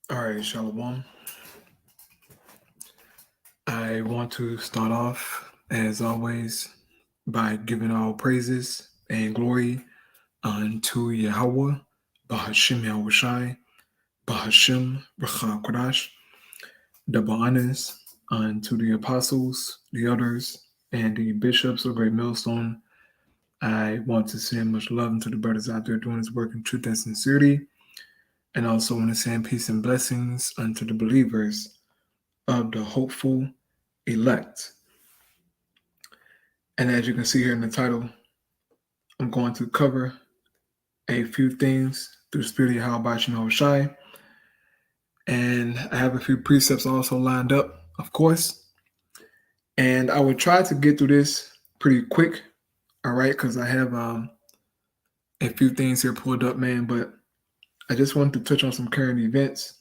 All right, Shalom. I want to start off, as always, by giving all praises and glory unto Yahweh, Bahashim Yahushai, Bahashim Racha Kodash, double honors unto the apostles, the elders, and the bishops of Great Millstone. I want to send much love unto the brothers out there doing this work in truth and sincerity, and also want to send peace and blessings unto the believers of the hopeful elect. And as you can see here in the title, I'm going to cover a few things through the Spirit of Yahweh Shai. And I have a few precepts also lined up, of course. And I will try to get through this pretty quick, all right, because I have a few things here pulled up, man. But I just wanted to touch on some current events.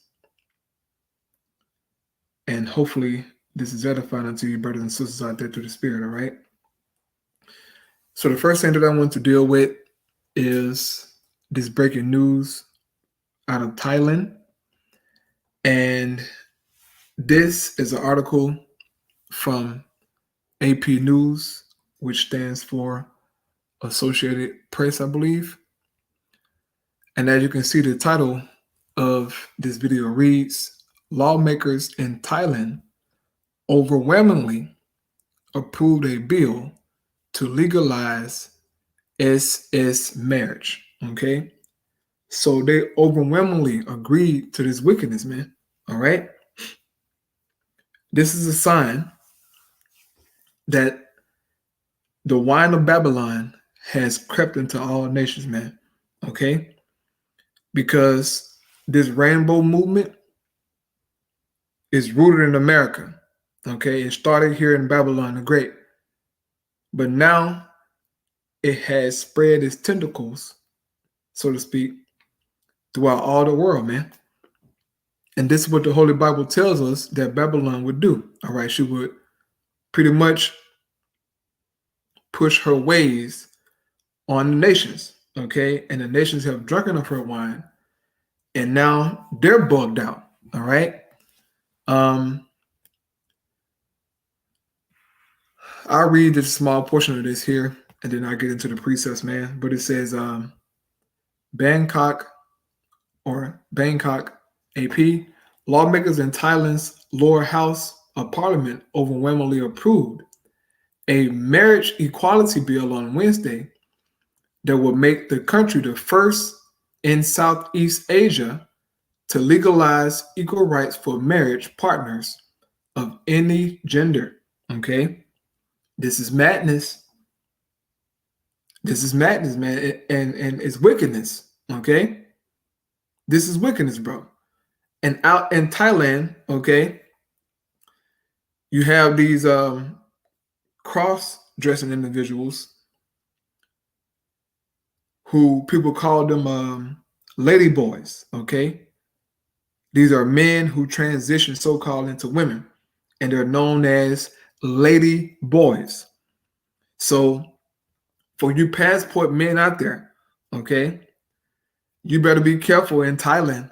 And hopefully this is edifying unto you, brothers and sisters out there through the Spirit, all right? So the first thing that I want to deal with is this breaking news out of Thailand. And this is an article from AP News, which stands for Associated Press, I believe. And as you can see, the title of this video reads, lawmakers in Thailand overwhelmingly approved a bill to legalize SS marriage, okay? So they overwhelmingly agreed to this wickedness, man, all right? This is a sign that the wine of Babylon has crept into all nations, man, okay? Because this rainbow movement is rooted in America, okay? It started here in Babylon the Great, but now it has spread its tentacles, so to speak, throughout all the world, man. And this is what the Holy Bible tells us that Babylon would do, all right? She would pretty much push her ways on the nations, okay? And the nations have drunken of her wine, and now they're bugged out, all right? I'll read just a small portion of this here, and then I'll get into the precepts, man. But it says Bangkok AP, lawmakers in Thailand's lower house of parliament overwhelmingly approved a marriage equality bill on Wednesday that would make the country the first in Southeast Asia to legalize equal rights for marriage partners of any gender, okay? This is madness. This is madness, man, and it's wickedness, okay? This is wickedness, bro. And out in Thailand, okay, you have these cross-dressing individuals who people call them lady boys, okay? These are men who transition so-called into women, and they're known as lady boys. So for you passport men out there, okay, you better be careful in Thailand,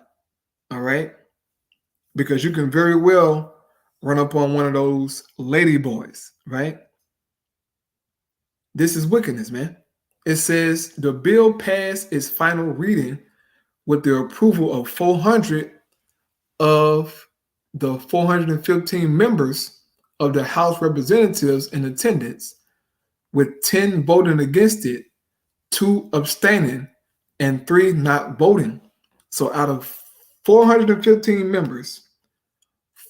all right? Because you can very well run up on one of those lady boys, right? This is wickedness, man. It says the bill passed its final reading with the approval of 400 of the 415 members of the House Representatives in attendance, with 10 voting against it, 2 abstaining, and 3 not voting. So out of 415 members,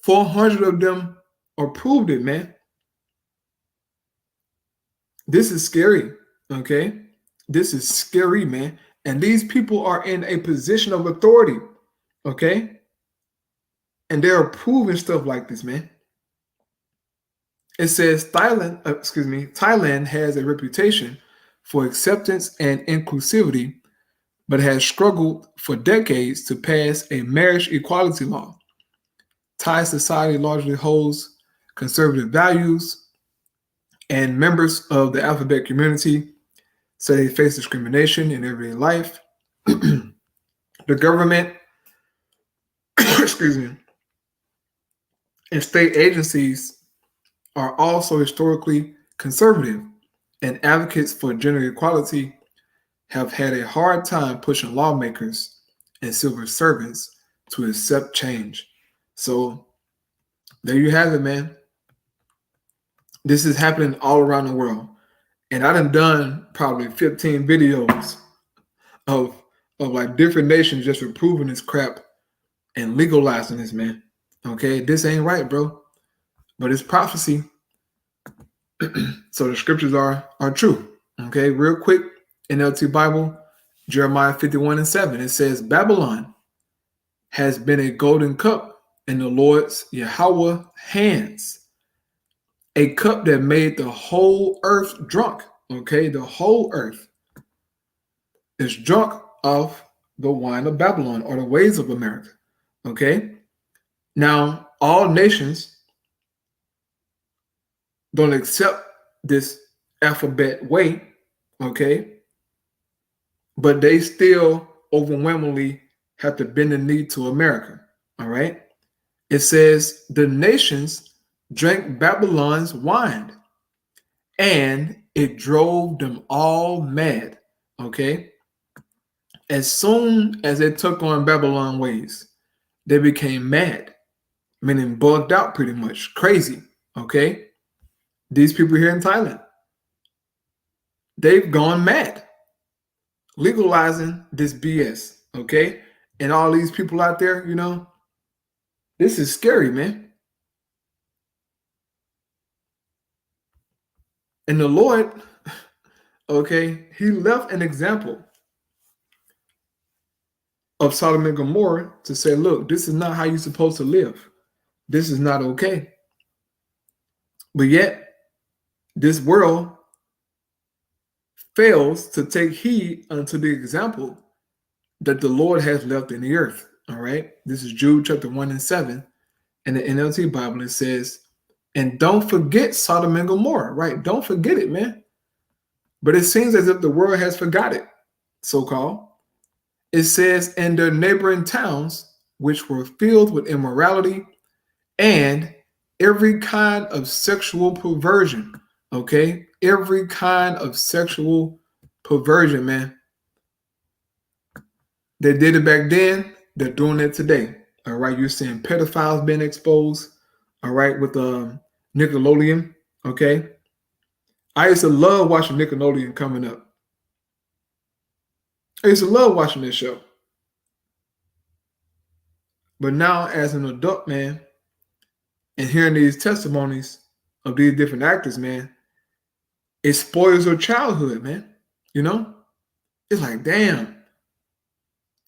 400 of them approved it, man. This is scary, okay? This is scary, man. And these people are in a position of authority, okay? And they're approving stuff like this, man. It says Thailand has a reputation for acceptance and inclusivity, but has struggled for decades to pass a marriage equality law. Thai society largely holds conservative values, and members of the alphabet community say they face discrimination in everyday life. The government excuse me, and state agencies are also historically conservative, and advocates for gender equality have had a hard time pushing lawmakers and civil servants to accept change. So there you have it, man. This is happening all around the world. And I done probably 15 videos of like different nations just approving this crap and legalizing this, man. Okay, this ain't right, bro. But it's prophecy. So the scriptures are true. Okay, real quick, NLT Bible, Jeremiah 51:7. It says, Babylon has been a golden cup in the Lord's Yahweh hands, a cup that made the whole earth drunk. Okay, the whole earth is drunk off the wine of Babylon or the ways of America. Okay, now all nations don't accept this alphabet way, okay, but they still overwhelmingly have to bend the knee to America. All right, it says the nations drank Babylon's wine, and it drove them all mad. Okay, as soon as they took on Babylon ways, they became mad, meaning bugged out, pretty much crazy. Okay, these people here in Thailand, they've gone mad, legalizing this BS. Okay, and all these people out there, this is scary, man. And the Lord, okay, he left an example of Sodom and Gomorrah to say, look, this is not how you're supposed to live. This is not okay. But yet, this world fails to take heed unto the example that the Lord has left in the earth. All right. This is Jude chapter 1:7. In the NLT Bible, it says, and don't forget Sodom and Gomorrah, right? Don't forget it, man. But it seems as if the world has forgot it, so-called. It says, and their neighboring towns, which were filled with immorality and every kind of sexual perversion. Okay? Every kind of sexual perversion, man. They did it back then. They're doing it today. All right? You're seeing pedophiles being exposed. All right? With Nickelodeon. Okay? I used to love watching Nickelodeon coming up. I used to love watching this show. But now, as an adult, man, and hearing these testimonies of these different actors, man, it spoils your childhood, man. It's like, damn,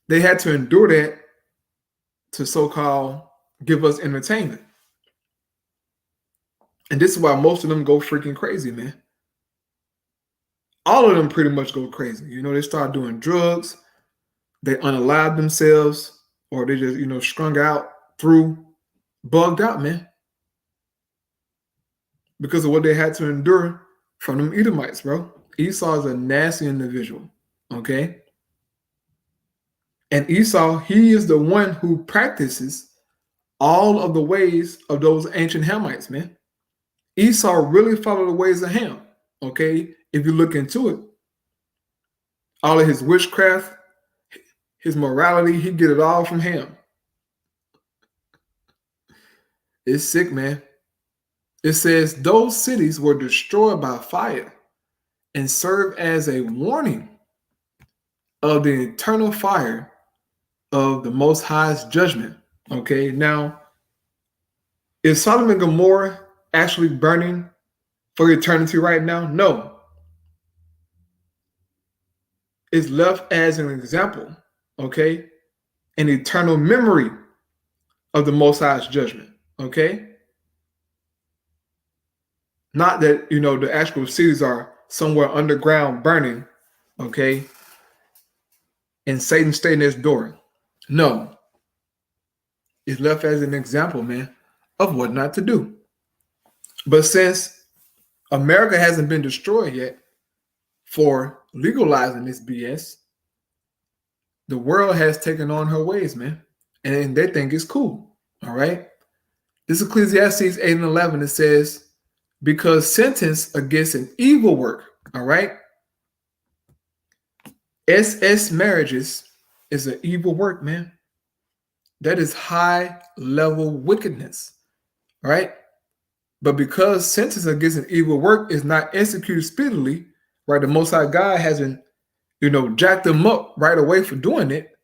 they had to endure that to so-called give us entertainment. And this is why most of them go freaking crazy, man. All of them pretty much go crazy. They start doing drugs, they unalive themselves, or they just, strung out, bugged out, man. Because of what they had to endure from them Edomites, bro. Esau is a nasty individual, okay? And Esau, he is the one who practices all of the ways of those ancient Hamites, man. Esau really followed the ways of Ham, okay? If you look into it, all of his witchcraft, his morality, he get it all from Ham. It's sick, man. It says those cities were destroyed by fire and serve as a warning of the eternal fire of the Most High's judgment. Okay, now, is Sodom and Gomorrah actually burning for eternity right now? No. It's left as an example, okay? An eternal memory of the Most High's judgment, okay? Not that, the actual cities are somewhere underground burning, okay? And Satan staying at his door. No. It's left as an example, man, of what not to do. But since America hasn't been destroyed yet for legalizing this BS, the world has taken on her ways, man. and they think it's cool. All right. This is Ecclesiastes 8 and 11. It says, because sentence against an evil work. All right. SS marriages is an evil work, man. That is high level wickedness. All right. But because sentence against an evil work is not executed speedily, right? The Most High God hasn't, jacked them up right away for doing it.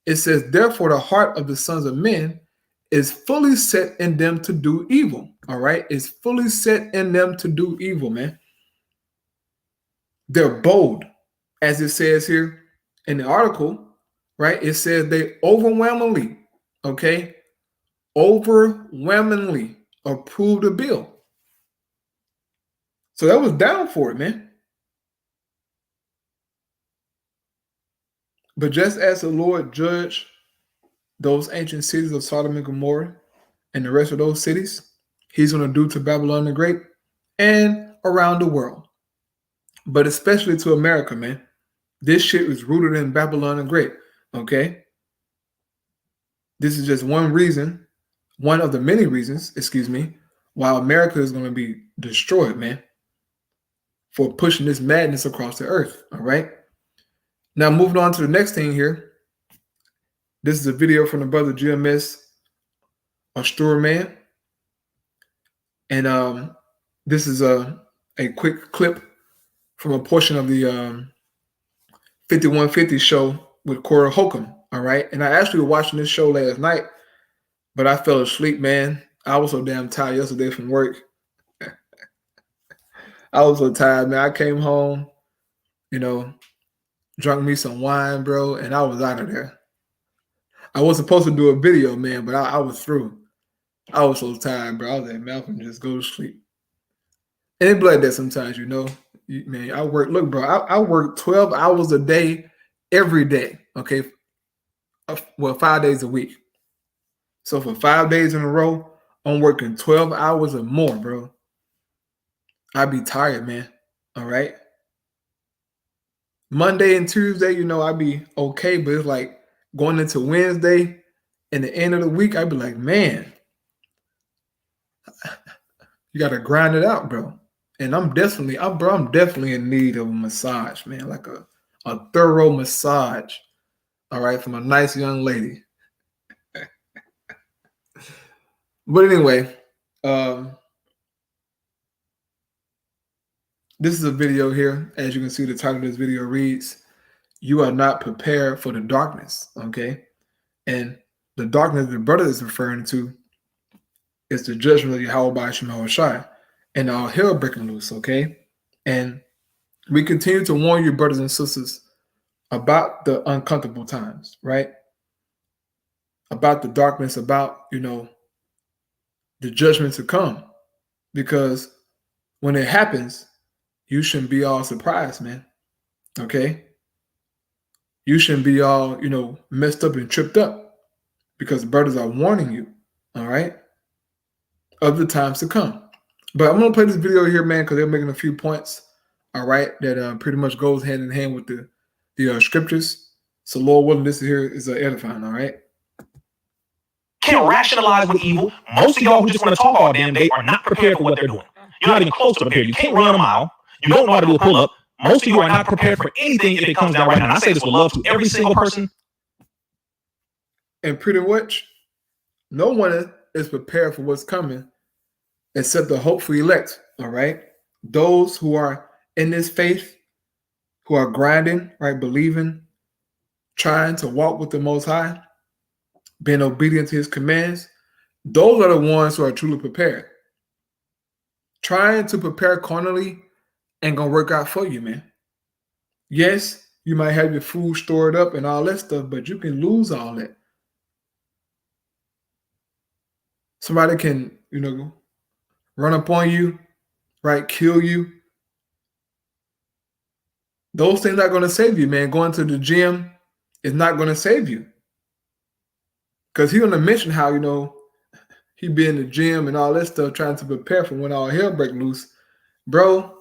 It says, therefore, the heart of the sons of men is fully set in them to do evil. All right. It's fully set in them to do evil, man. They're bold, as it says here in the article, right? It says they overwhelmingly approved the bill. So that was down for it, man. But just as the Lord judged those ancient cities of Sodom and Gomorrah and the rest of those cities, he's going to do to Babylon the Great and around the world. But especially to America, man. This shit was rooted in Babylon the Great, okay? This is just one of the many reasons, why America is going to be destroyed, man, for pushing this madness across the earth, all right? Now, moving on to the next thing here. This is a video from the brother GMS, man. And this is a quick clip from a portion of the 5150 show with Cora Holcomb, all right? And I actually was watching this show last night, but I fell asleep, man. I was so damn tired yesterday from work. I was so tired, man. I came home, drunk me some wine, bro, and I was out of there. I was supposed to do a video, man, but I was through. I was so tired, bro. I was like, man, I'm just go to sleep. And it blood that sometimes, man, I work. Look, bro, I work 12 hours a day, every day, okay? Well, 5 days a week. So for 5 days in a row, I'm working 12 hours or more, bro. I be tired, man, all right? Monday and Tuesday, I be okay, but it's like going into Wednesday and the end of the week, I be like, man, you got to grind it out, bro. And I'm definitely in need of a massage, man, like a thorough massage, all right, from a nice young lady. But anyway, this is a video here. As you can see, the title of this video reads, "You are not prepared for the darkness," okay? And the darkness the brother is referring to is the judgment of Yahweh Ba'ashim Yahushai, and all hell breaking loose, okay? And we continue to warn you, brothers and sisters, about the uncomfortable times, right? About the darkness, about, the judgment to come. Because when it happens, you shouldn't be all surprised, man, okay? You shouldn't be all, messed up and tripped up, because brothers are warning you, all right, of the times to come. But I'm going to play this video here, man, because they're making a few points, all right, that pretty much goes hand in hand with the scriptures. So Lord willing, this here is edifying, all right? Can't rationalize with evil. Most of y'all who just want to talk all damn day are not prepared for what they're doing. You're not even close to prepared. You can't run a mile. You don't know how to do a pull-up. Most of you are not prepared for anything if it comes down right now. And I say this with love to every single person. And pretty much no one is prepared for what's coming except the hopeful elect, all right? Those who are in this faith, who are grinding, right, believing, trying to walk with the Most High, being obedient to his commands, those are the ones who are truly prepared. Trying to prepare carnally ain't gonna work out for you, man. Yes, you might have your food stored up and all that stuff, but you can lose all that. Somebody can, run up on you, right, kill you. Those things are not gonna save you, man. Going to the gym is not gonna save you. Because he's gonna mention how, he be in the gym and all that stuff, trying to prepare for when all hell break loose. Bro,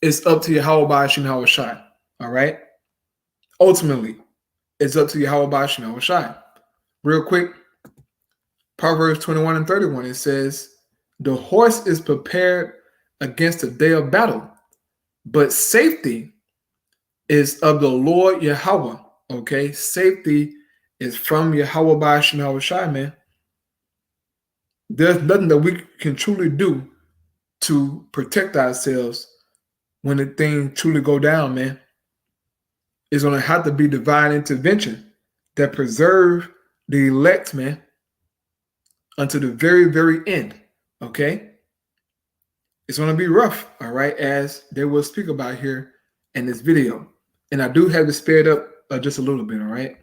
it's up to Yahweh Ba'ashim Yahushai, all right? Ultimately, it's up to Yahweh Ba'ashim Yahushai. Real quick, Proverbs 21 and 31, it says, the horse is prepared against the day of battle, but safety is of the Lord Yahweh. Okay, safety is from Yahweh by Shai, man. There's nothing that we can truly do to protect ourselves when the thing truly go down, man. It's going to have to be divine intervention that preserve the elect, man, until the very, very end, okay? It's going to be rough, all right, as they will speak about here in this video. And I do have to sped up just a little bit, all right?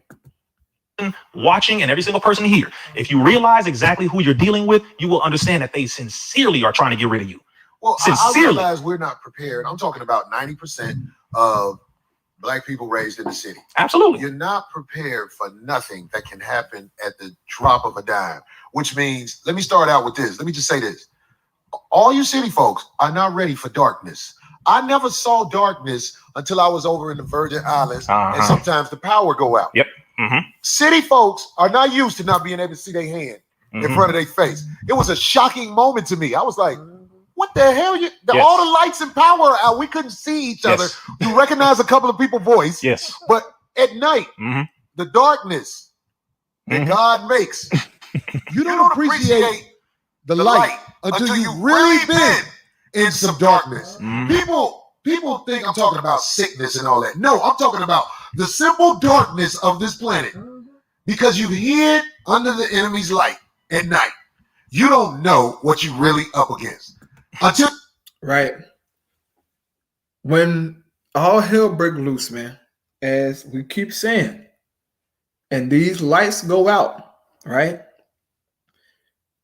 Watching and every single person here, if you realize exactly who you're dealing with, you will understand that they sincerely are trying to get rid of you. Well, Sincerely. I realize we're not prepared. I'm talking about 90% of Black people raised in the city. Absolutely. You're not prepared for nothing that can happen at the drop of a dime, which means, let me start out with this. Let me just say this. All you city folks are not ready for darkness. I never saw darkness until I was over in the Virgin Islands, and sometimes the power go out. Yep. City folks are not used to not being able to see their hand in front of their face. It was a shocking moment to me. I was like, what the hell? All the lights and power are out. We couldn't see each other. You recognize a couple of people's voice. Yes. But at night, the darkness that God makes, you don't appreciate the light until you've really been in some darkness. People think I'm talking about sickness and all that. No, I'm talking about the simple darkness of this planet. Because you've hid under the enemy's light at night. You don't know what you're really up against. Right. When all hell break loose, man, as we keep saying, and these lights go out, right?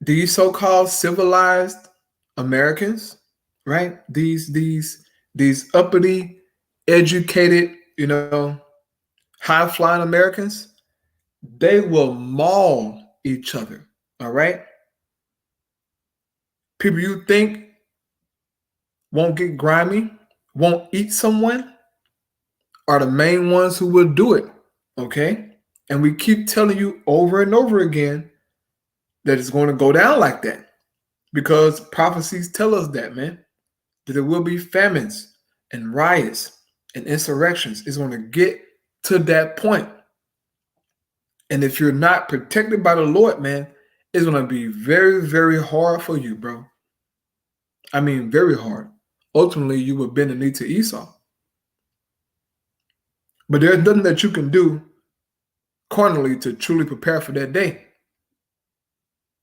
These so-called civilized Americans, right? These uppity, educated, high-flying Americans, they will maul each other, all right? People you think won't get grimy, won't eat someone, are the main ones who will do it, okay? And we keep telling you over and over again that it's going to go down like that because prophecies tell us that, man, that there will be famines and riots and insurrections. It's going to get to that point. And if you're not protected by the Lord, man, it's going to be very, very hard for you, bro. I mean, very hard. Ultimately, you will bend the knee to Esau. But there's nothing that you can do carnally to truly prepare for that day.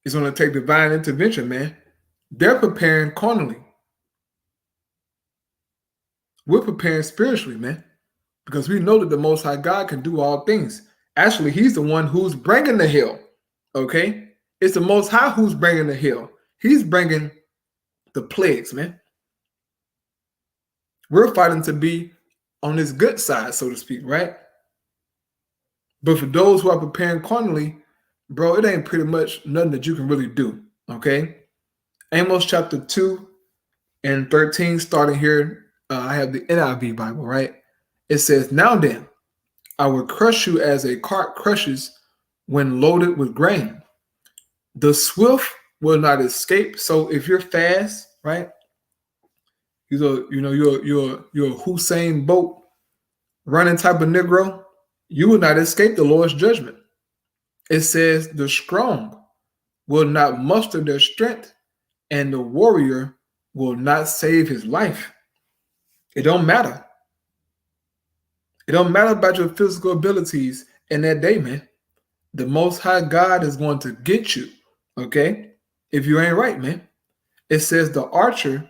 It's going to take divine intervention, man. They're preparing carnally. We're preparing spiritually, man, because we know that the Most High God can do all things. Actually, he's the one who's bringing the hell, okay? It's the Most High who's bringing the hell. He's bringing the plagues, man. We're fighting to be on this good side, so to speak, right? But for those who are preparing carnally, bro, it ain't pretty much nothing that you can really do, okay? Amos chapter 2 and 13, starting here, I have the NIV Bible, right? It says, now then, I will crush you as a cart crushes when loaded with grain. The swift will not escape. So if you're fast, right? You're a Hussein Bolt running type of Negro, you will not escape the Lord's judgment. It says the strong will not muster their strength, and the warrior will not save his life. It don't matter. It don't matter about your physical abilities in that day, man. The Most High God is going to get you, okay? If you ain't right, man. It says the archer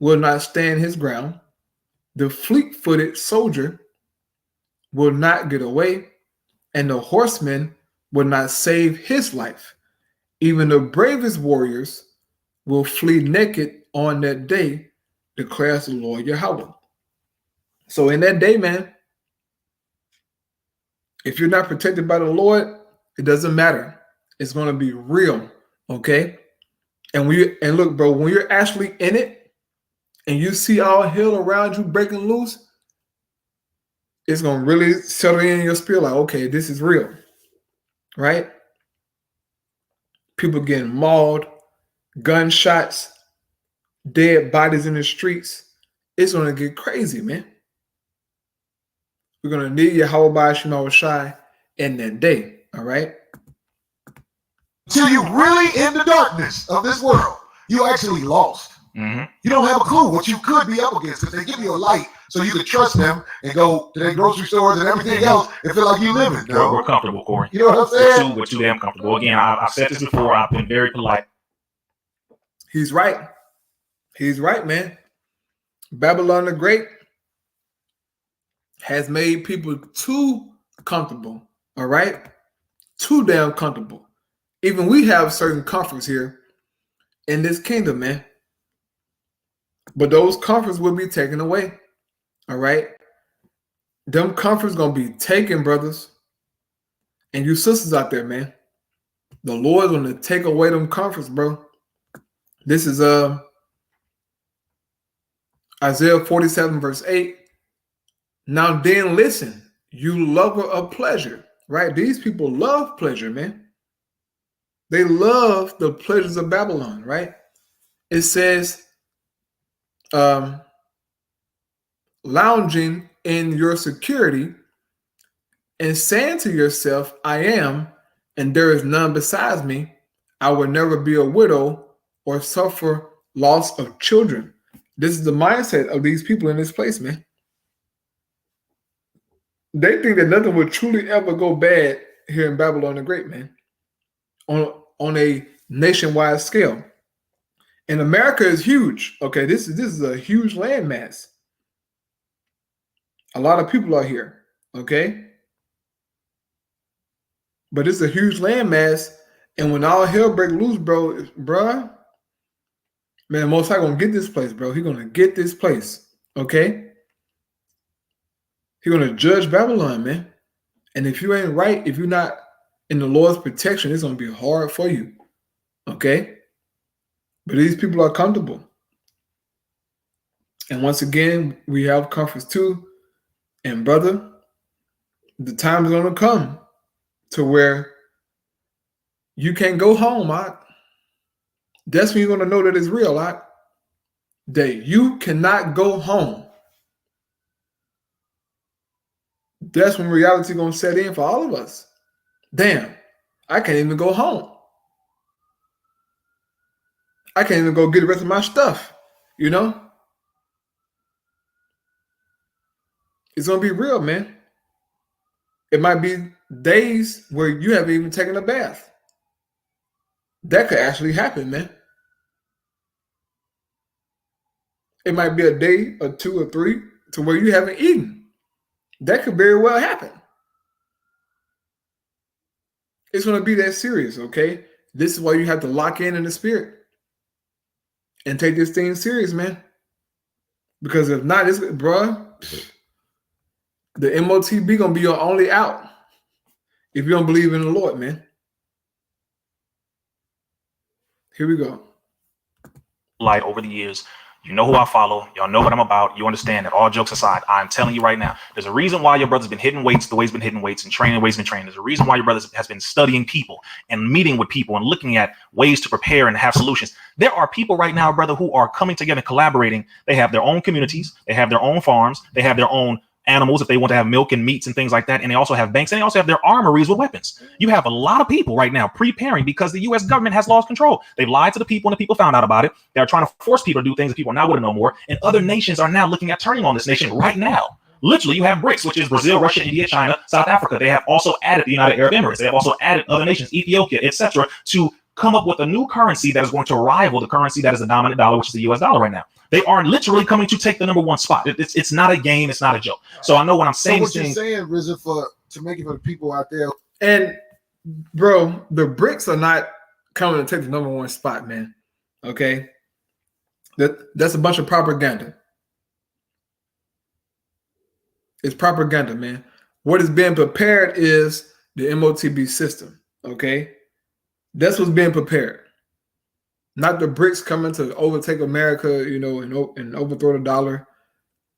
will not stand his ground. The fleet-footed soldier will not get away, and the horseman will not save his life. Even the bravest warriors will flee naked on that day, declares the Lord Yahweh. So in that day, man, if you're not protected by the Lord, it doesn't matter. It's going to be real, okay? And look, bro, when you're actually in it and you see all hell around you breaking loose, it's going to really settle in your spirit like, okay, this is real, right? people getting mauled, gunshots, dead bodies in the streets. It's going to get crazy, man. We're going to need Yahweh Shema Shai in that day, all right? Until you really in the darkness of this world, you actually lost. Mm-hmm. You don't have a clue what you could be up against because they give you a light so you can trust them and go to their grocery stores and everything else and feel like you living. We're comfortable, Corey. You know what I'm saying? We're too damn comfortable. Again, I've said this before. I've been very polite. He's right. He's right, man. Babylon the Great has made people too comfortable, all right? Too damn comfortable. Even we have certain comforts here in this kingdom, man. But those comforts will be taken away, all right? Them comforts going to be taken, brothers. And you sisters out there, man. The Lord's going to take away them comforts, bro. This is Isaiah 47, verse 8. Now then listen, you lover of pleasure, right? These people love pleasure, man. They love the pleasures of Babylon, right? It says, lounging in your security and saying to yourself, I am, and there is none besides me. I will never be a widow or suffer loss of children. This is the mindset of these people in this place, man. They think that nothing will truly ever go bad here in Babylon the Great, man, on a nationwide scale. And America is huge. Okay, this is a huge landmass. A lot of people are here, okay? But it's a huge landmass, and when all hell break loose, bruh, man, Most High gonna get this place, bro. He gonna get this place, okay? He gonna judge Babylon, man. And if you ain't right, if you're not in the Lord's protection, it's gonna be hard for you, okay? But these people are comfortable. And once again, we have comforts too. And brother, the time is gonna come to where you can't go home, That's when you're gonna know that it's real, that you cannot go home. That's when reality gonna set in for all of us. Damn, I can't even go home. I can't even go get the rest of my stuff, you know? It's gonna be real, man. It might be days where you haven't even taken a bath. That could actually happen, man. It might be a day or 2 or 3 to where you haven't eaten. That could very well happen. It's going to be that serious, okay? This is why you have to lock in the spirit and take this thing serious, man. Because if not, bruh, the MOTB going to be your only out if you don't believe in the Lord, man. Here we go. Light over the years. You know who I follow. Y'all know what I'm about. You understand that. All jokes aside, I'm telling you right now, there's a reason why your brother's been hitting weights the way he's been hitting weights and training the way he's been training. There's a reason why your brother has been studying people and meeting with people and looking at ways to prepare and have solutions. There are people right now, brother, who are coming together and collaborating. They have their own communities. They have their own farms. They have their own animals if they want to have milk and meats and things like that. And they also have banks, and they also have their armories with weapons. You have a lot of people right now preparing because the U.S. government has lost control. They've lied to the people and the people found out about it. They're trying to force people to do things that people now wouldn't know more. And other nations are now looking at turning on this nation right now. Literally, you have BRICS, which is Brazil, Russia, India, China, South Africa. They have also added the United Arab Emirates. They have also added other nations, Ethiopia, etc., to come up with a new currency that is going to rival the currency that is the dominant dollar, which is the U.S. dollar right now. They are literally coming to take the #1 spot. It's not a game. It's not a joke. So I know what I'm saying. So what you're saying, RZA, to make it for the people out there. And bro, the BRICS are not coming to take the #1 spot, man. Okay, that's a bunch of propaganda. It's propaganda, man. What is being prepared is the MOTB system. Okay, that's what's being prepared. Not the BRICS coming to overtake America, you know, and overthrow the dollar.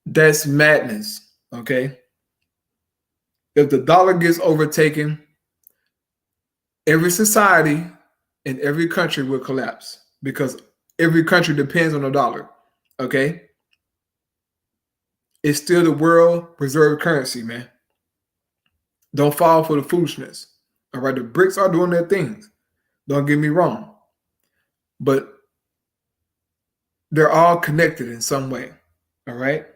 That's madness, okay? If the dollar gets overtaken, every society and every country will collapse because every country depends on the dollar. Okay? It's still the world reserve currency, man. Don't fall for the foolishness. All right? The BRICS are doing their things. Don't get me wrong. But they're all connected in some way. All right?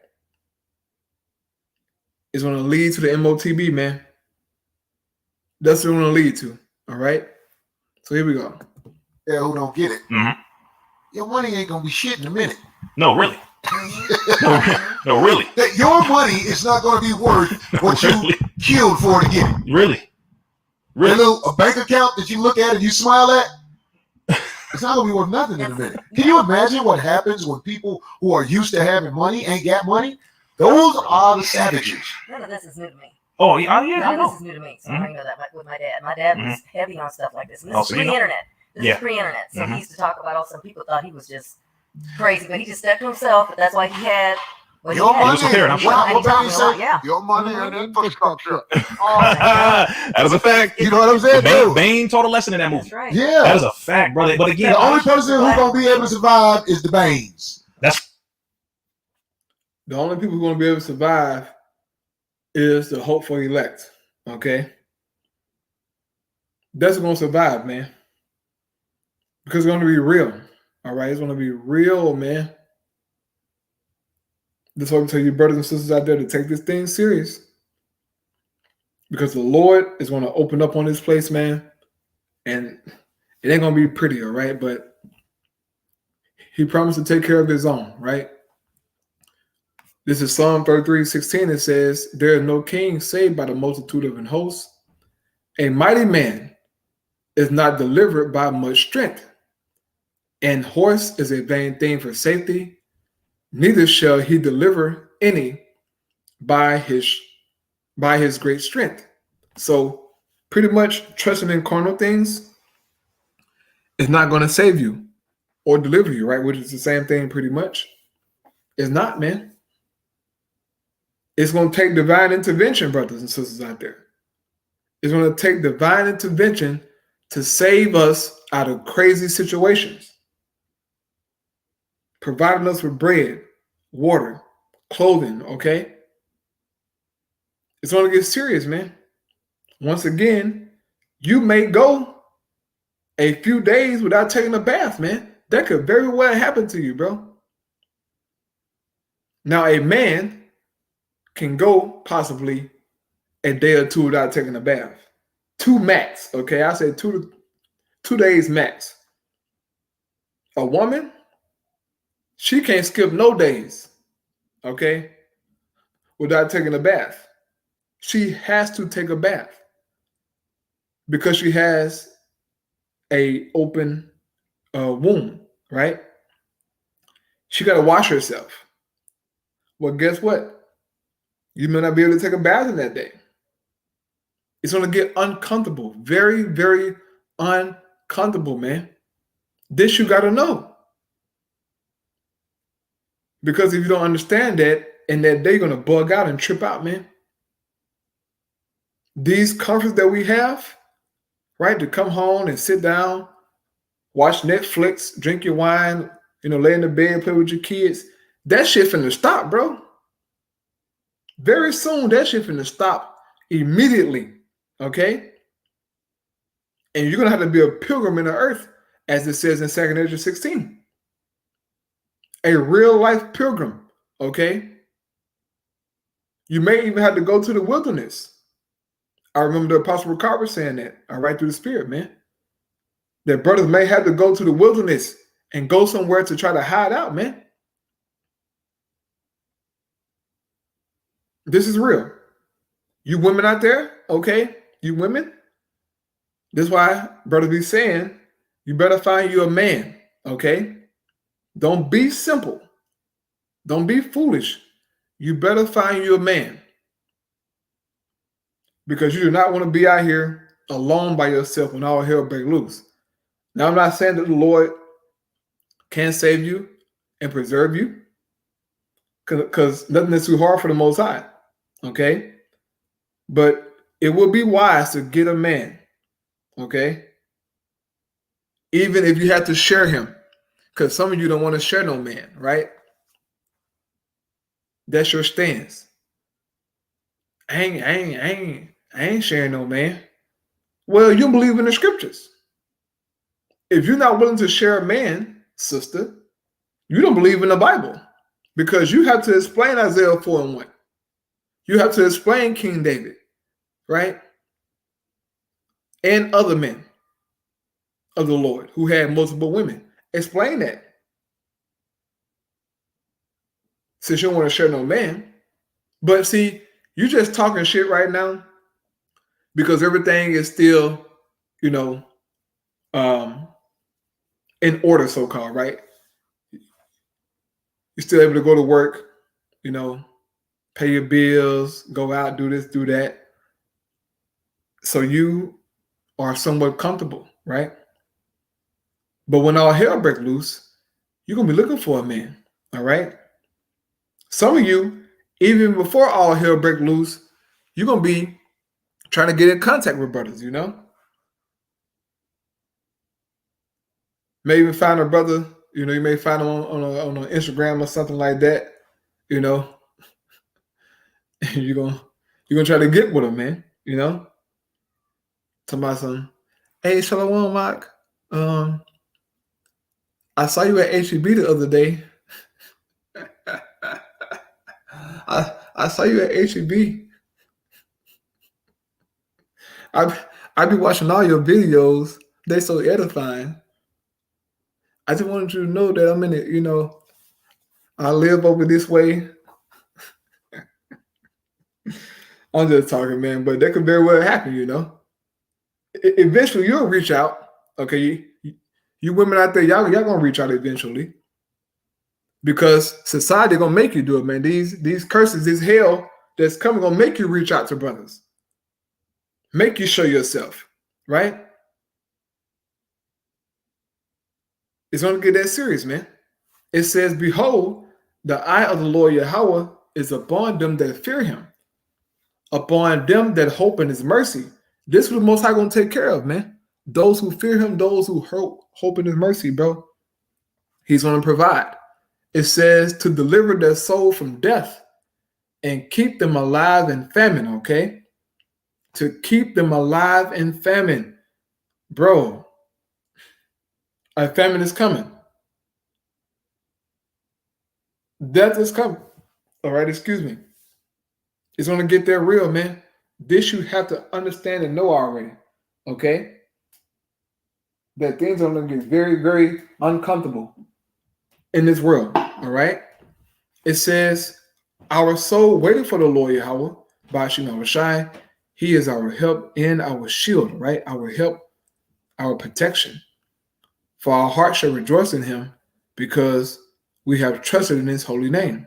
It's going to lead to the MOTB, man. That's what it's going to lead to. All right? So here we go. Yeah, who don't get it? Your money ain't going to be shit in a minute. No, really. No, really. That your money is not going to be worth what you killed for to get it. Really. A bank account that you look at and you smile at, it's not going to be worth nothing in a minute. Can you imagine what happens when people who are used to having money ain't got money? Those are the savages. None of this is new to me. Oh, yeah, I None of know. this is new to me. So I know that with my dad. My dad was heavy on stuff like this. And this Oh, is so you know. pre-internet. This is pre-internet. So he used to talk about all some people thought he was just crazy, but he just stuck to himself. But that's why he had what Your he had. money, prepared, I'm what sure. Barry say? Yeah. Your money and infrastructure. That is a fact. You know what I'm saying? Bane taught a lesson in that movie. That's right. Yeah. That is a fact, brother. But again, The only person who's going to be able to survive is the Banes. The only people who are going to be able to survive is the hopeful elect. Okay? That's going to survive, man. Because it's going to be real. All right? It's going to be real, man. That's why we tell you brothers and sisters out there to take this thing serious. Because the Lord is going to open up on this place, man. And it ain't going to be pretty, all right? But he promised to take care of his own, right? This is Psalm 33:16. It says, there is no king saved by the multitude of an host. A mighty man is not delivered by much strength. And horse is a vain thing for safety. Neither shall he deliver any by his great strength. So pretty much trusting in carnal things is not going to save you or deliver you, right? Which is the same thing pretty much. It's not, man. It's going to take divine intervention, brothers and sisters out there. It's going to take divine intervention to save us out of crazy situations. Providing us with bread, water, clothing, okay? It's going to get serious, man. Once again, you may go a few days without taking a bath, man. That could very well happen to you, bro. Now, a man can go possibly a day or two without taking a bath. 2 max, okay? I say 2 days max. A woman, she can't skip no days, okay, without taking a bath. She has to take a bath because she has a open womb, right? She got to wash herself. Well, guess what? You may not be able to take a bath in that day. It's going to get uncomfortable. Very, very uncomfortable, man. This you got to know. Because if you don't understand that, in that day, you're going to bug out and trip out, man. These comforts that we have, right, to come home and sit down, watch Netflix, drink your wine, lay in the bed, play with your kids, that shit finna stop, bro. Very soon, that shit finna stop immediately, okay? And you're going to have to be a pilgrim in the earth, as it says in 2 Ezra 16. A real-life pilgrim, okay? You may even have to go to the wilderness. I remember the Apostle Ricardo saying that, all right, through the Spirit, man. That brothers may have to go to the wilderness and go somewhere to try to hide out, man. This is real. You women out there, okay? You women, this is why brothers be saying, you better find you a man, okay? Don't be simple. Don't be foolish. You better find you a man. Because you do not want to be out here alone by yourself when all hell breaks loose. Now, I'm not saying that the Lord can save you and preserve you, because nothing is too hard for the Most High, okay? But it would be wise to get a man, okay? even if you have to share him, because some of you don't want to share no man, right? That's your stance. I ain't sharing no man. Well, you believe in the scriptures. If you're not willing to share a man, sister, you don't believe in the Bible, because you have to explain Isaiah 4:1. You have to explain King David, right? And other men of the Lord who had multiple women. Explain that. Since you don't want to share no man. But see, you just talking shit right now because everything is still, you know, in order, so-called, right? You're still able to go to work, you know, pay your bills, go out, do this, do that. So you are somewhat comfortable, right? But when all hell breaks loose, you're going to be looking for a man, all right? Some of you, even before all hell breaks loose, you're going to be trying to get in contact with brothers, you know? Maybe find a brother, you know, you may find them on an Instagram or something like that, you know? you're gonna try to get with them, man, you know? Talking about some, hey, Shalom, Mark. I saw you at HEB the other day. I saw you at HEB. I be watching all your videos. They so edifying. I just wanted you to know that I'm in it, you know, I live over this way. I'm just talking, man, but that could very well happen, you know. Eventually, you'll reach out, okay? You women out there, y'all gonna reach out eventually, because society gonna make you do it, man. These curses, this hell that's coming, gonna make you reach out to brothers, make you show yourself, right? It's gonna get that serious, man. It says, "Behold, the eye of the Lord Yahweh is upon them that fear Him, upon them that hope in His mercy." This is what the Most High gonna take care of, man. Those who fear Him, those who hope in His mercy, bro. He's gonna provide. It says to deliver their soul from death and keep them alive in famine. Okay, to keep them alive in famine, bro. A famine is coming. Death is coming. All right, excuse me. It's gonna get there real, man. This you have to understand and know already, okay? That things are going to get very, very uncomfortable in this world, all right? It says, our soul waiting for the Lord Yahweh, Bashim Shai. He is our help and our shield, right? Our help, our protection. For our heart shall rejoice in Him, because we have trusted in His holy name.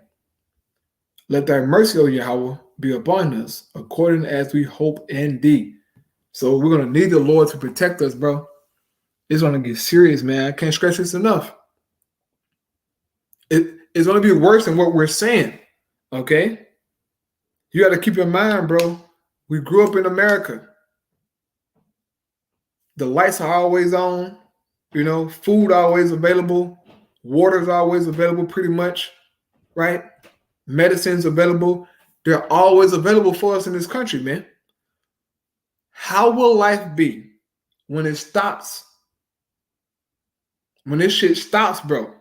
Let thy mercy, O Yahweh, be upon us, according as we hope in thee. So we're going to need the Lord to protect us, bro. It's going to get serious, man. I can't stress this enough. It's going to be worse than what we're saying, okay? You got to keep in mind, bro, we grew up in America. The lights are always on, you know, food always available, water's always available pretty much, right? Medicines available. They're always available for us in this country, man. How will life be when it stops? When this shit stops, bro,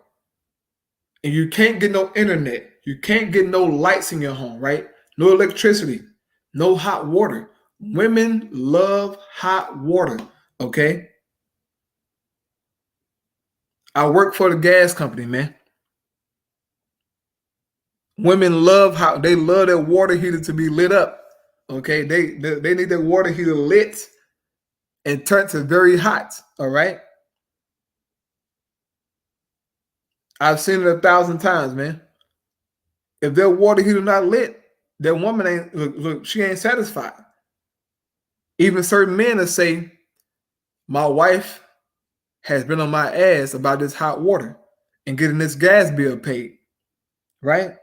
and you can't get no internet, you can't get no lights in your home, right? No electricity, no hot water. Women love hot water, okay? I work for the gas company, man. Women love they love their water heater to be lit up, okay? They need their water heater lit and turned to very hot, all right? I've seen it 1,000 times, man. If their water heater not lit, that woman ain't, look, she ain't satisfied. Even certain men that say, my wife has been on my ass about this hot water and getting this gas bill paid, right?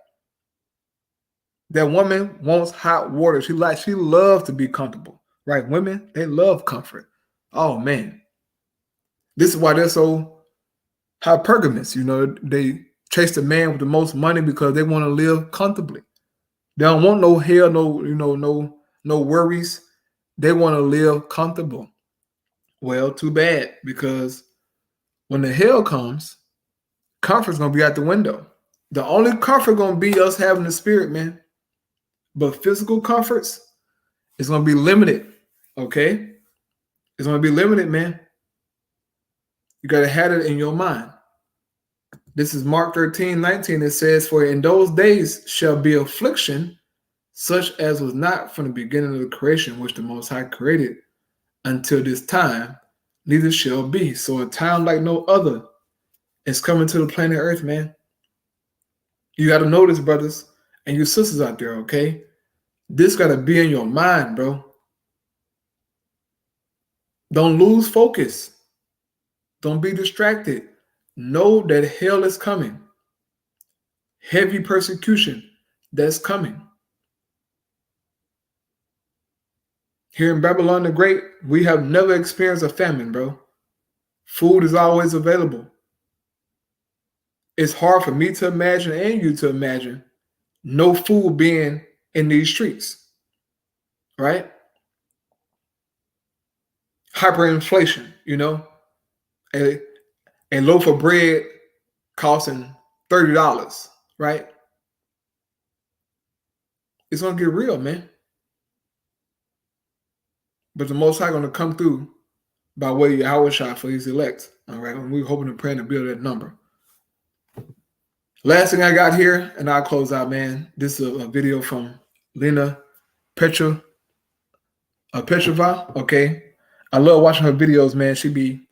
That woman wants hot water. She loves to be comfortable, right? Women, they love comfort. Oh, man. This is why they're so hypergamous. You know, they chase the man with the most money because they want to live comfortably. They don't want no hell, no worries. They want to live comfortable. Well, too bad, because when the hell comes, comfort's gonna be out the window. The only comfort gonna be us having the spirit, man. But physical comforts is gonna be limited. Okay, it's gonna be limited, man. You gotta have it in your mind. This is Mark 13:19. It says, "For in those days shall be affliction, such as was not from the beginning of the creation, which the Most High created, until this time, neither shall be." So a time like no other is coming to the planet Earth, man. You got to know this, brothers and you sisters out there, okay? This got to be in your mind, bro. Don't lose focus. Don't be distracted. Know that hell is coming. Heavy persecution that's coming. Here in Babylon the Great, we have never experienced a famine, bro. Food is always available. It's hard for me to imagine and you to imagine no food being in these streets, right? Hyperinflation, you know? A loaf of bread costing $30, right? It's going to get real, man. But the Most High going to come through by way of Yahushua for his elect, all right? And we're hoping and praying to build that number. Last thing I got here, and I'll close out, man. This is a video from Lena Petrova, okay? I love watching her videos, man. She be,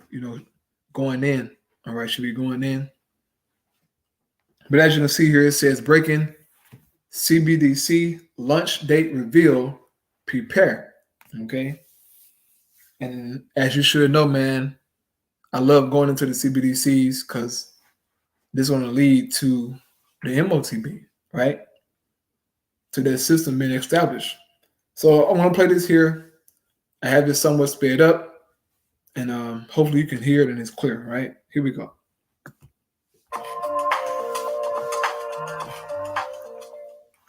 going in, all right? She be going in. But as you can see here, it says, breaking Cbdc lunch date reveal, prepare, okay? And as you should know, man, I love going into the CbdCs because this is going to lead to the MOTB, right? To that system being established. So I want to play this here. I have this somewhat sped up, and hopefully you can hear it and it's clear, right? Here we go.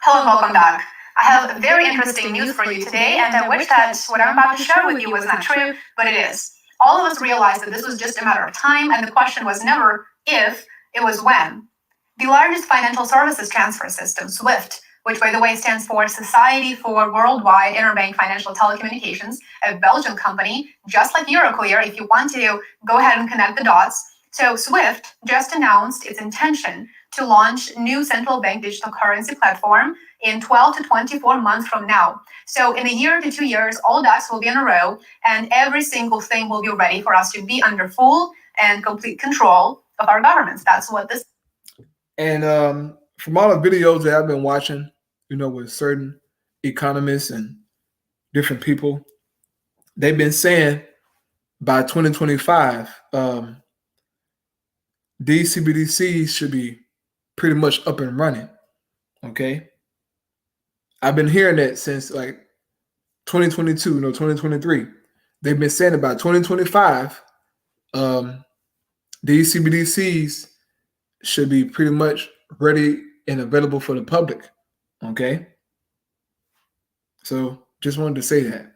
Hello and welcome back. I have very interesting news for you today, and I wish that what I'm about to share with you was not true, but it is. All of us realized that this was just a matter of time, and the question was never if, it was when. The largest financial services transfer system, SWIFT, which by the way stands for Society for Worldwide Interbank Financial Telecommunications, a Belgian company, just like Euroclear, if you want to go ahead and connect the dots. So SWIFT just announced its intention to launch new central bank digital currency platform in 12 to 24 months from now. So in a year to 2 years, all ducks will be in a row, and every single thing will be ready for us to be under full and complete control of our governments. That's what this. And from all the videos that I've been watching, with certain economists and different people, they've been saying by 2025, these CBDCs should be pretty much up and running. Okay. I've been hearing that since like 2022, 2023. They've been saying about 2025, these CBDCs should be pretty much ready and available for the public. Okay. So just wanted to say that.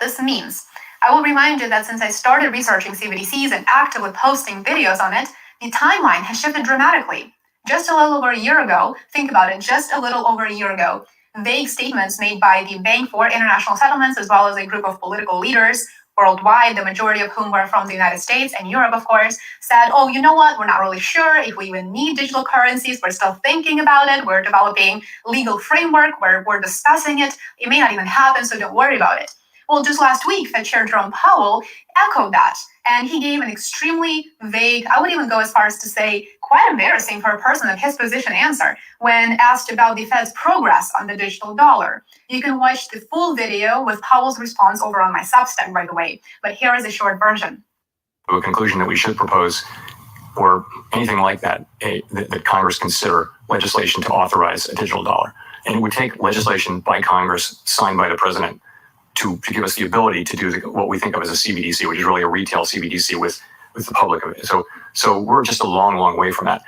This means, I will remind you that since I started researching CBDCs and actively posting videos on it, the timeline has shifted dramatically. Just a little over a year ago, think about it, just a little over a year ago, vague statements made by the Bank for International Settlements, as well as a group of political leaders worldwide, the majority of whom were from the United States and Europe, of course, said, oh, you know what, we're not really sure if we even need digital currencies. We're still thinking about it. We're developing legal framework. We're discussing it. It may not even happen, so don't worry about it. Well, just last week, Fed Chair Jerome Powell echoed that, and he gave an extremely vague, I would even go as far as to say, quite embarrassing for a person of his position answer when asked about the Fed's progress on the digital dollar. You can watch the full video with Powell's response over on my Substack, by the way, but here is a short version. A conclusion that we should propose, or anything like that, that Congress consider legislation to authorize a digital dollar. And it would take legislation by Congress, signed by the president, to give us the ability to do what we think of as a CBDC, which is really a retail CBDC with the public. So we're just a long, long way from that.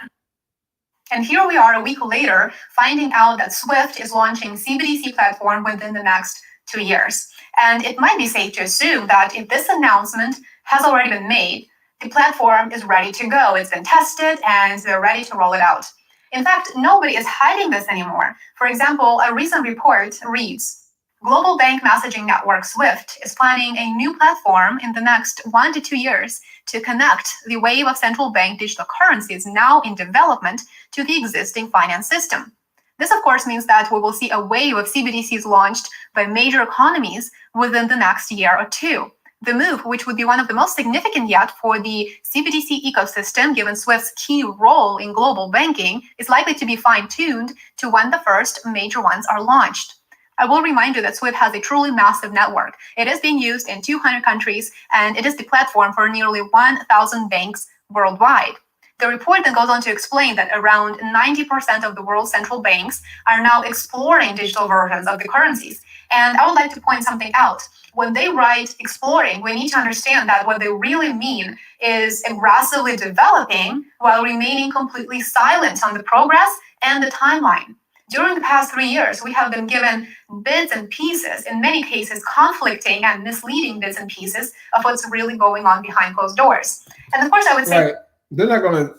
And here we are a week later, finding out that SWIFT is launching CBDC platform within the next 2 years. And it might be safe to assume that if this announcement has already been made, the platform is ready to go. It's been tested and they're ready to roll it out. In fact, nobody is hiding this anymore. For example, a recent report reads, Global Bank Messaging Network SWIFT is planning a new platform in the next 1 to 2 years to connect the wave of central bank digital currencies now in development to the existing finance system. This, of course, means that we will see a wave of CBDCs launched by major economies within the next year or two. The move, which would be one of the most significant yet for the CBDC ecosystem, given SWIFT's key role in global banking, is likely to be fine-tuned to when the first major ones are launched. I will remind you that SWIFT has a truly massive network. It is being used in 200 countries, and it is the platform for nearly 1,000 banks worldwide. The report then goes on to explain that around 90% of the world's central banks are now exploring digital versions of the currencies. And I would like to point something out. When they write exploring, we need to understand that what they really mean is aggressively developing while remaining completely silent on the progress and the timeline. During the past 3 years, we have been given bits and pieces, in many cases conflicting and misleading bits and pieces of what's really going on behind closed doors. And of course, I would say... Right. They're not going to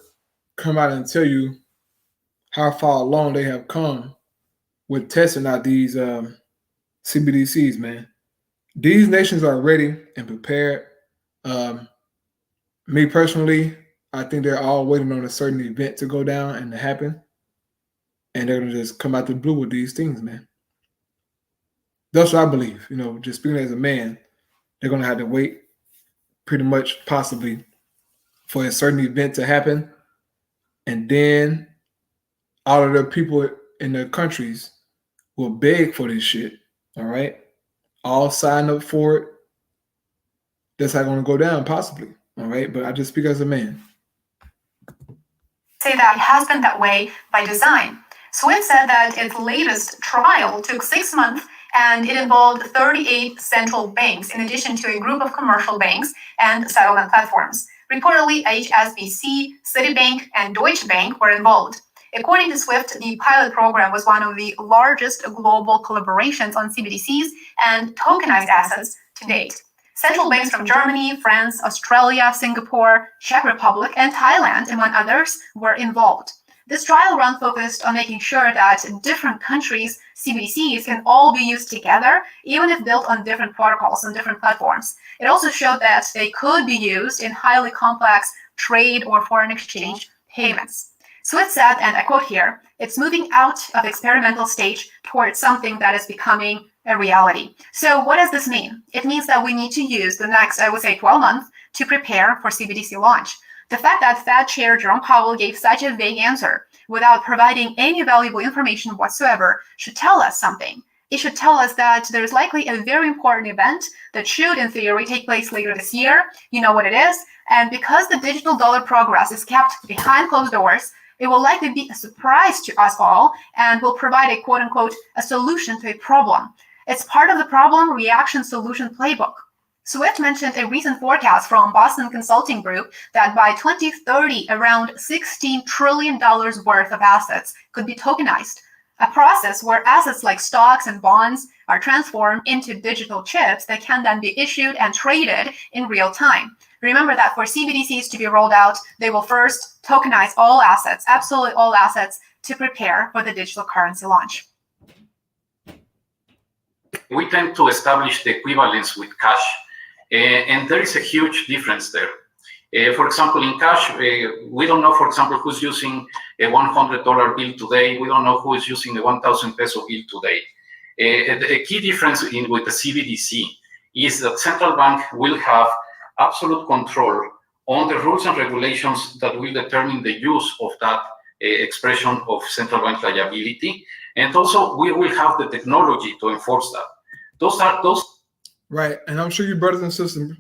come out and tell you how far along they have come with testing out these CBDCs, man. These nations are ready and prepared. Me personally, I think they're all waiting on a certain event to go down and to happen. And they're going to just come out the blue with these things, man. That's what I believe. You know, just speaking as a man, they're going to have to wait pretty much possibly for a certain event to happen. And then all of the people in their countries will beg for this shit. All right. All sign up for it. That's how it's going to go down, possibly. All right. But I just speak as a man. Say that it has been that way by design. SWIFT said that its latest trial took 6 months and it involved 38 central banks, in addition to a group of commercial banks and settlement platforms. Reportedly, HSBC, Citibank, and Deutsche Bank were involved. According to SWIFT, the pilot program was one of the largest global collaborations on CBDCs and tokenized assets to date. Central banks from Germany, France, Australia, Singapore, Czech Republic, and Thailand, among others, were involved. This trial run focused on making sure that different countries' CBDCs can all be used together, even if built on different protocols and different platforms. It also showed that they could be used in highly complex trade or foreign exchange payments. SWIFT said, and I quote here, "It's moving out of experimental stage towards something that is becoming a reality." So what does this mean? It means that we need to use the next, I would say, 12 months to prepare for CBDC launch. The fact that Fed Chair Jerome Powell gave such a vague answer without providing any valuable information whatsoever should tell us something. It should tell us that there's likely a very important event that should, in theory, take place later this year. You know what it is. And because the digital dollar progress is kept behind closed doors, it will likely be a surprise to us all and will provide a quote-unquote a solution to a problem. It's part of the problem reaction solution playbook. SWIFT mentioned a recent forecast from Boston Consulting Group that by 2030, around $16 trillion worth of assets could be tokenized, a process where assets like stocks and bonds are transformed into digital chips that can then be issued and traded in real time. Remember that for CBDCs to be rolled out, they will first tokenize all assets, absolutely all assets, to prepare for the digital currency launch. We tend to establish the equivalence with cash. And there is a huge difference there. For example, in cash, we don't know, for example, who's using a $100 bill today. We don't know who is using a 1,000 peso bill today. A key difference with the CBDC is that central bank will have absolute control on the rules and regulations that will determine the use of that expression of central bank liability. And also, we will have the technology to enforce that. Those Right, and I'm sure you brothers and sisters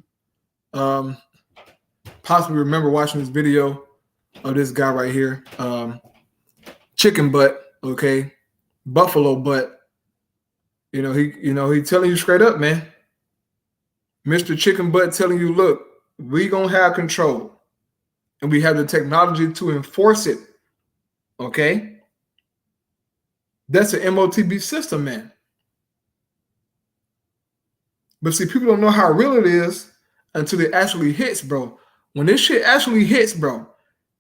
possibly remember watching this video of this guy right here, chicken butt, okay, buffalo butt. He telling you straight up, man. Mr. Chicken Butt telling you, look, we gonna have control and we have the technology to enforce it. Okay? That's an MOTB system, man. But see, people don't know how real it is until it actually hits, bro. When this shit actually hits, bro,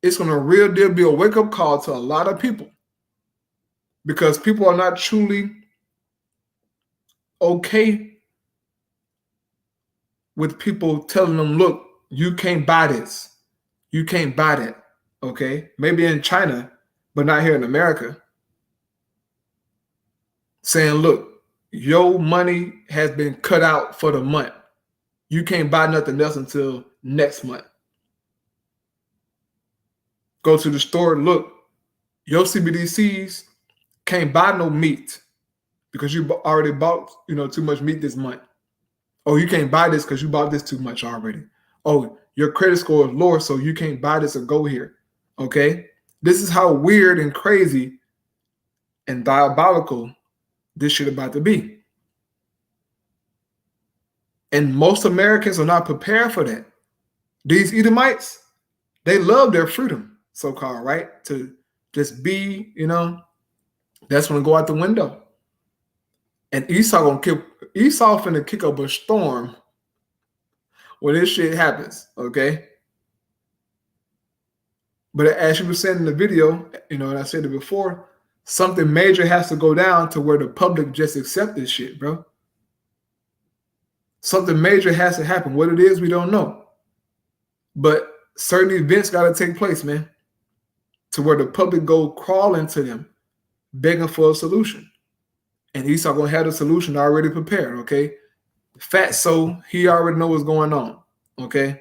it's gonna real deal be a wake-up call to a lot of people. Because people are not truly okay with people telling them, look, you can't buy this. You can't buy that. Okay? Maybe in China, but not here in America. Saying, look, your money has been cut out for the month. You can't buy nothing else until next month. Go to the store, look, your CBDCs can't buy no meat because you already bought, too much meat this month. Oh, you can't buy this because you bought this too much already. Oh, your credit score is lower, so you can't buy this or go here. Okay? This is how weird and crazy and diabolical this shit about to be. And most Americans are not prepared for that. These Edomites, they love their freedom, so-called, right? To just be, that's going to go out the window. And Esau finna kick up a storm when this shit happens, okay? But as you were saying in the video, and I said it before, something major has to go down to where the public just accept this shit, bro. Something major has to happen. What it is, we don't know. But certain events got to take place, man, to where the public go crawling to them, begging for a solution. And Esau going to have the solution already prepared, okay? Fatso, he already know what's going on, okay?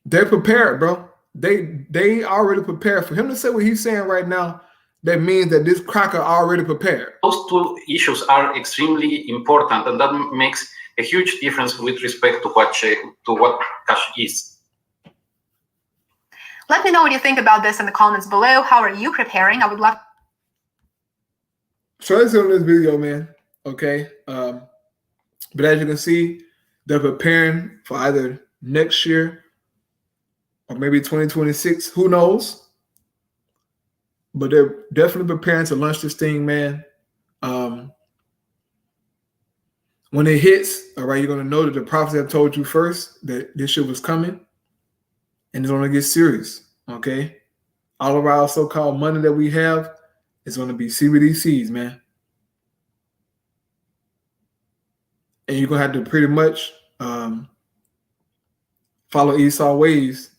They're prepared, bro. They already prepared. For him to say what he's saying right now, that means that this cracker already prepared. Those two issues are extremely important, and that makes a huge difference with respect to what cash is. Let me know what you think about this in the comments below. How are you preparing? I would love. So let's on this video, man. Okay. But as you can see, they're preparing for either next year or maybe 2026. Who knows? But they're definitely preparing to launch this thing, man. When it hits, all right, you're going to know that the prophets have told you first that this shit was coming. And it's going to get serious, okay? All of our so-called money that we have is going to be CBDCs, man. And you're going to have to pretty much follow Esau's ways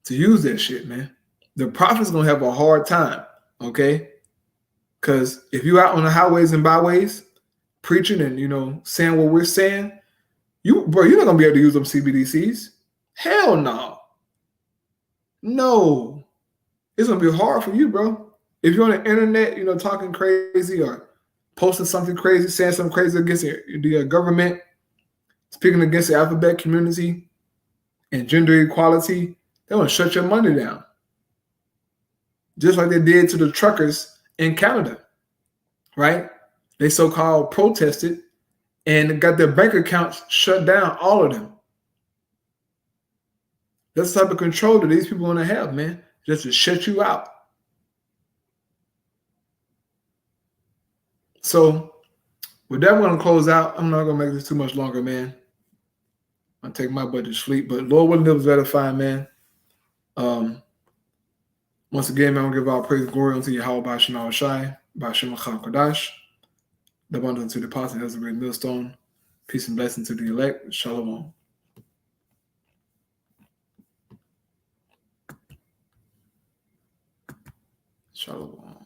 to use that shit, man. The prophet's going to have a hard time, okay? Because if you're out on the highways and byways preaching and, saying what we're saying, you're not going to be able to use them CBDCs. Hell no. No. It's going to be hard for you, bro. If you're on the internet, talking crazy or posting something crazy, saying something crazy against the government, speaking against the alphabet community and gender equality, they want to shut your money down. Just like they did to the truckers in Canada, right? They so-called protested and got their bank accounts shut down, all of them. That's the type of control that these people want to have, man, just to shut you out. So with that, we're going to close out. I'm not going to make this too much longer, man. I'll take my butt to sleep, but Lord willing, it was edifying, man. Once again, man, I want to give all praise and glory unto Yahweh by Shanal Shai, by Shem Kodash, the abundance to the apostle, as a great millstone. Peace and blessing to the elect. Shalom. Shalom.